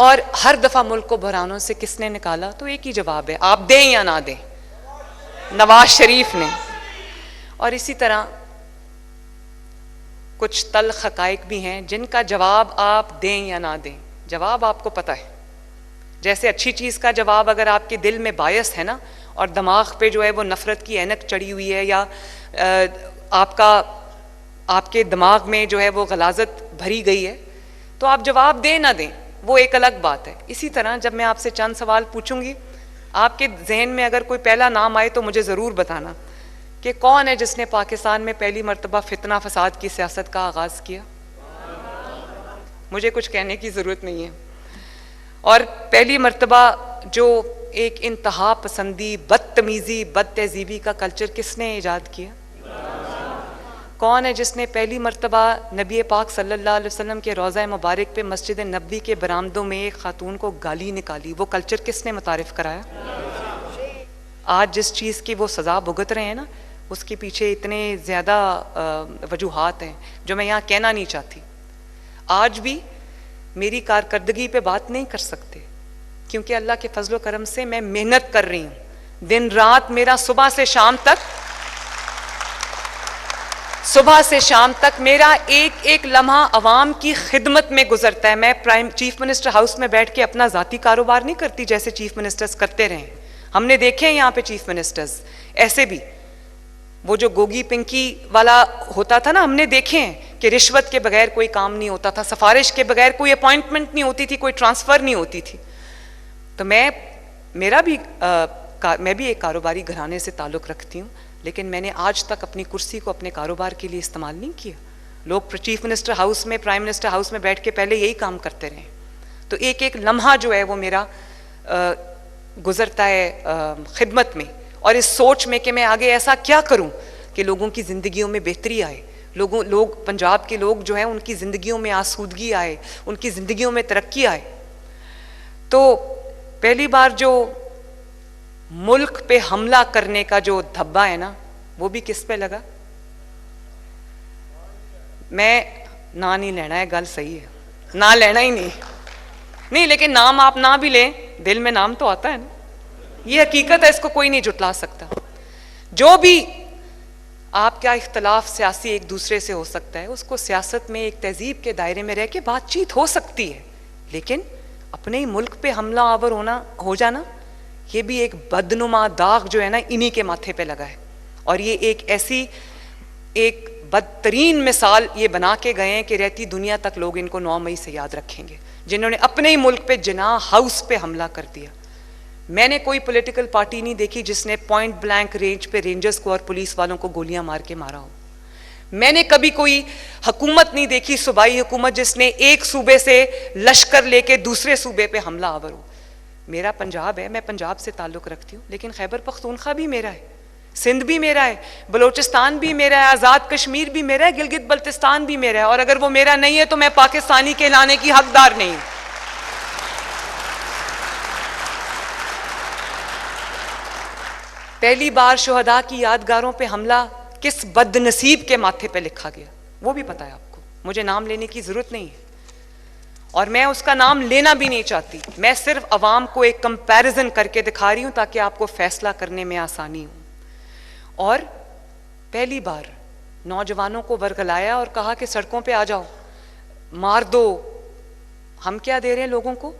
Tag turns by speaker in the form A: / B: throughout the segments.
A: और हर दफा मुल्क को बहरानों से किसने निकाला? तो एक ही जवाब है, आप दें या ना दें, नवाज शरीफ ने। और इसी तरह कुछ तल्ख हकाइक भी हैं जिनका जवाब आप दें या ना दें, जवाब आपको पता है। जैसे अच्छी चीज़ का जवाब अगर आपके दिल में बायस है ना, और दिमाग पे जो है वो नफ़रत की ऐनक चढ़ी हुई है, या आपके दिमाग में जो है वो गलाजत भरी गई है, तो आप जवाब दें ना दें वो एक अलग बात है। इसी तरह जब मैं आपसे चंद सवाल पूछूंगी, आपके जहन में अगर कोई पहला नाम आए तो मुझे ज़रूर बताना कि कौन है जिसने पाकिस्तान में पहली मर्तबा फितना फसाद की सियासत का आगाज़ किया। मुझे कुछ कहने की ज़रूरत नहीं है। और पहली मर्तबा जो एक इंतहा पसंदी, बदतमीज़ी, बदतहजीबी का कल्चर किसने ईजाद किया? कौन है जिसने पहली मर्तबा नबी पाक सल्लल्लाहु अलैहि वसल्लम के रोज़ा मुबारक पे मस्जिद नबवी के बरामदों में एक खातून को गाली निकाली? वो कल्चर किसने मुतारिफ कराया? आज जिस चीज़ की वो सज़ा भुगत रहे हैं ना, उसके पीछे इतने ज़्यादा वजूहात हैं जो मैं यहाँ कहना नहीं चाहती। आज भी मेरी कारकर्दगी पे बात नहीं कर सकते क्योंकि अल्लाह के फजलो करम से मैं मेहनत कर रही हूँ। दिन रात मेरा सुबह से शाम तक मेरा एक एक लम्हा अवाम की खिदमत में गुजरता है। मैं चीफ मिनिस्टर हाउस में बैठ के अपना ज़ाती कारोबार नहीं करती जैसे चीफ मिनिस्टर्स करते रहे। हमने देखे हैं यहाँ पे चीफ मिनिस्टर्स ऐसे भी, वो जो गोगी पिंकी वाला होता था ना, हमने देखे हैं कि रिश्वत के बगैर कोई काम नहीं होता था, सिफारिश के बगैर कोई अपॉइंटमेंट नहीं होती थी, कोई ट्रांसफ़र नहीं होती थी। तो मैं भी एक कारोबारी घराने से ताल्लुक़ रखती हूँ, लेकिन मैंने आज तक अपनी कुर्सी को अपने कारोबार के लिए इस्तेमाल नहीं किया। लोग चीफ मिनिस्टर हाउस में, प्राइम मिनिस्टर हाउस में बैठ के पहले यही काम करते रहे। तो एक एक लम्हा जो है वो मेरा गुजरता है खिदमत में, और इस सोच में कि मैं आगे ऐसा क्या करूं कि लोगों की ज़िंदगियों में बेहतरी आए, लोग पंजाब के लोग जो हैं उनकी ज़िंदगियों में आसूदगी आए, उनकी ज़िंदगियों में तरक्की आए। तो पहली बार जो मुल्क पे हमला करने का जो धब्बा है ना, वो भी किस पे लगा? मैं ना नहीं लेना है, गल सही है, ना लेना ही नहीं, लेकिन नाम आप ना भी लें, दिल में नाम तो आता है ना, ये हकीकत है, इसको कोई नहीं जुटला सकता। जो भी आपका इख्तलाफ सियासी एक दूसरे से हो सकता है, उसको सियासत में एक तहजीब के दायरे में रह के बातचीत हो सकती है, लेकिन अपने ही मुल्क पे हमला आवर हो जाना, ये भी एक बदनुमा दाग जो है ना इन्हीं के माथे पे लगा है। और ये एक बदतरीन मिसाल ये बना के गए हैं कि रहती दुनिया तक लोग इनको 9 मई से याद रखेंगे, जिन्होंने अपने ही मुल्क पे जिना हाउस पे हमला कर दिया। मैंने कोई पॉलिटिकल पार्टी नहीं देखी जिसने पॉइंट ब्लैंक रेंज पे रेंजर्स को और पुलिस वालों को गोलियां मार के मारा हो। मैंने कभी कोई हुकूमत नहीं देखी, सूबाई हुकूमत, जिसने एक सूबे से लश्कर लेके दूसरे सूबे पे हमला आवर हो। मेरा पंजाब है, मैं पंजाब से ताल्लुक़ रखती हूँ, लेकिन खैबर पख्तूनख्वा भी मेरा है, सिंध भी मेरा है, बलोचिस्तान भी मेरा है, आज़ाद कश्मीर भी मेरा है, गिलगित बल्तिस्तान भी मेरा है। और अगर वो मेरा नहीं है तो मैं पाकिस्तानी कहलाने की हकदार नहीं हूँ। पहली बार शुहदा की यादगारों पे हमला किस बदनसीब के माथे पे लिखा गया वो भी पता है आपको, मुझे नाम लेने की जरूरत नहीं है और मैं उसका नाम लेना भी नहीं चाहती। मैं सिर्फ अवाम को एक कंपैरिजन करके दिखा रही हूं ताकि आपको फैसला करने में आसानी हो। और पहली बार नौजवानों को वर्गलाया और कहा कि सड़कों पे आ जाओ, मार दो। हम क्या दे रहे हैं लोगों को,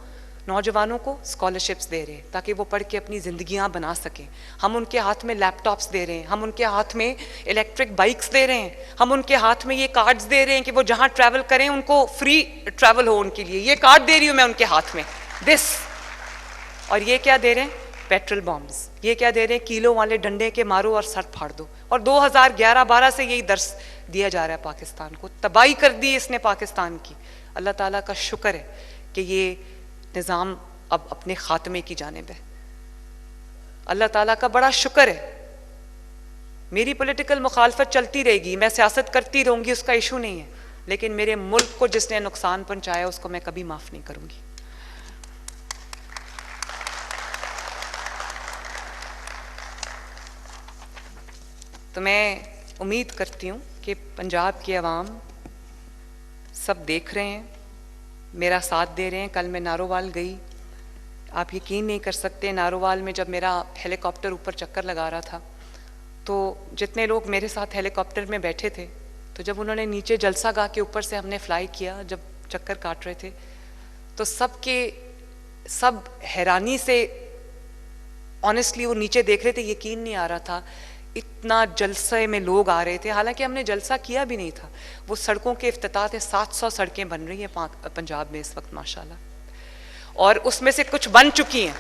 A: नौजवानों को स्कॉलरशिप्स दे रहे हैं ताकि वो पढ़ के अपनी ज़िंदगियां बना सकें। हम उनके हाथ में लैपटॉप्स दे रहे हैं, हम उनके हाथ में इलेक्ट्रिक बाइक्स दे रहे हैं, हम उनके हाथ में ये कार्ड्स दे रहे हैं कि वो जहां ट्रैवल करें उनको फ्री ट्रैवल हो उनके लिए। ये कार्ड दे रही हूं मैं उनके हाथ में, दिस। और ये क्या दे रहे हैं, पेट्रोल बॉम्ब्स। ये क्या दे रहे हैं, किलो वाले डंडे के मारो और सर फाड़ दो। और 2011-12 से यही दर्स दिया जा रहा है पाकिस्तान को। तबाही कर दी इसने पाकिस्तान की। अल्लाह ताला का शुक्र है कि ये निज़ाम अब अपने खात्मे की जानिब है। अल्लाह ताला का बड़ा शुक्र है। मेरी पॉलिटिकल मुखालफत चलती रहेगी, मैं सियासत करती रहूंगी, उसका इशू नहीं है, लेकिन मेरे मुल्क को जिसने नुकसान पहुंचाया उसको मैं कभी माफ नहीं करूंगी। तो मैं उम्मीद करती हूँ कि पंजाब की आवाम सब देख रहे हैं, मेरा साथ दे रहे हैं। कल मैं नारोवाल गई, आप यकीन नहीं कर सकते, नारोवाल में जब मेरा हेलीकॉप्टर ऊपर चक्कर लगा रहा था तो जितने लोग मेरे साथ हेलीकॉप्टर में बैठे थे, तो जब उन्होंने नीचे जलसा गाह के ऊपर से हमने फ्लाई किया, जब चक्कर काट रहे थे, तो सब हैरानी से ऑनेस्टली वो नीचे देख रहे थे, यकीन नहीं आ रहा था इतना जलसे में लोग आ रहे थे। हालांकि हमने जलसा किया भी नहीं था, वो सड़कों के इफ्तिताह थे। 700 सड़कें बन रही हैं पंजाब में इस वक्त माशाल्लाह, और उसमें से कुछ बन चुकी हैं,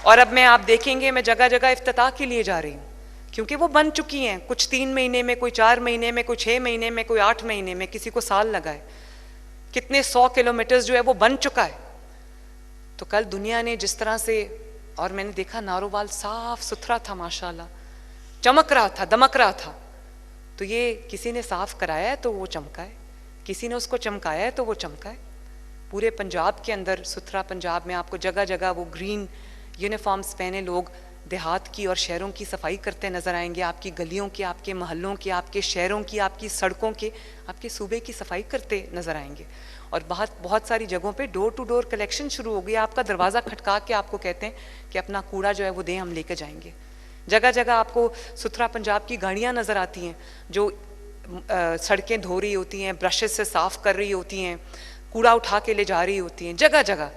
A: और अब आप देखेंगे मैं जगह जगह इफ्तिताह के लिए जा रही हूँ, क्योंकि वो बन चुकी हैं। कुछ 3 महीने में, कोई 4 महीने में, कोई 6 महीने में, कोई 8 महीने में, किसी को साल लगा है। कितने 100 किलोमीटर जो है वो बन चुका है। तो कल दुनिया ने जिस तरह से, और मैंने देखा नारोवाल साफ सुथरा था माशाल्लाह, चमक रहा था, दमक रहा था। तो ये किसी ने साफ कराया है तो वो चमका है, किसी ने उसको चमकाया है तो वो चमका है। पूरे पंजाब के अंदर, सुथरा पंजाब में आपको जगह जगह वो ग्रीन यूनिफॉर्म्स पहने लोग देहात की और शहरों की सफाई करते नजर आएंगे। आपकी गलियों की, आपके महलों की, आपके शहरों की, आपकी सड़कों के, आपके सूबे की सफाई करते नजर आएंगे। और बहुत सारी जगहों पे डोर टू डोर कलेक्शन शुरू हो गई। आपका दरवाज़ा खटका के आपको कहते हैं कि अपना कूड़ा जो है वो दें, हम लेकर जाएंगे। जगह जगह आपको सुथरा पंजाब की गाड़ियाँ नज़र आती हैं जो सड़कें धो रही होती हैं, ब्रशेस से साफ़ कर रही होती हैं, कूड़ा उठा के ले जा रही होती हैं जगह जगह।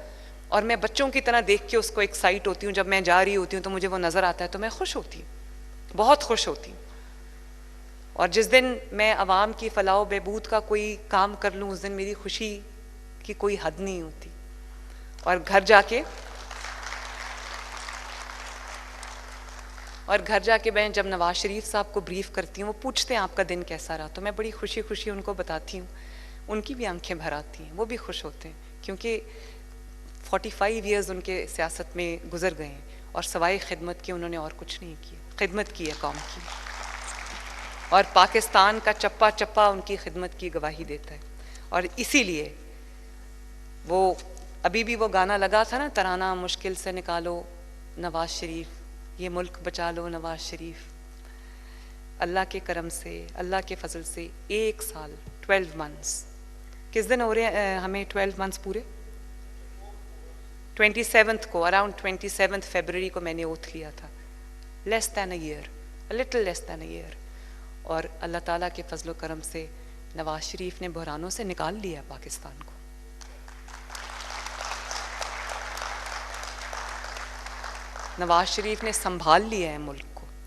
A: और मैं बच्चों की तरह देख के उसको एक्साइट होती हूँ। जब मैं जा रही होती हूँ तो मुझे वो नज़र आता है तो मैं खुश होती हूँ, बहुत खुश होती हूँ। और जिस दिन मैं आवाम की फलाह बहबूद का कोई काम कर लूँ, उस दिन मेरी खुशी की कोई हद नहीं होती। और घर जाके मैं जब नवाज शरीफ साहब को ब्रीफ करती हूँ, वो पूछते हैं आपका दिन कैसा रहा, तो मैं बड़ी खुशी खुशी उनको बताती हूँ। उनकी भी आंखें भर आती हैं, वो भी खुश होते हैं, क्योंकि 45 ईयर्स उनके सियासत में गुजर गए हैं और सवाए खिदमत के उन्होंने और कुछ नहीं किया। खिदमत की है कौम की, और पाकिस्तान का चप्पा चप्पा उनकी खिदमत की गवाही देता है। और इसीलिए वो अभी भी वो गाना लगा था ना, तराना मुश्किल से निकालो नवाज शरीफ, ये मुल्क बचा लो नवाज शरीफ। अल्लाह के करम से, अल्लाह के फजल से 1 साल 12 मंथ्स, किस दिन हो रहे हैं हमें 12 मंथ्स पूरे? 27 को, अराउंड 27 फरवरी को मैंने ओथ लिया था। Less than a year, little less than a year. और अल्लाह ताला के फजल करम से नवाज शरीफ ने बहरानों से निकाल लिया पाकिस्तान को। नवाज शरीफ ने संभाल लिया है मुल्क।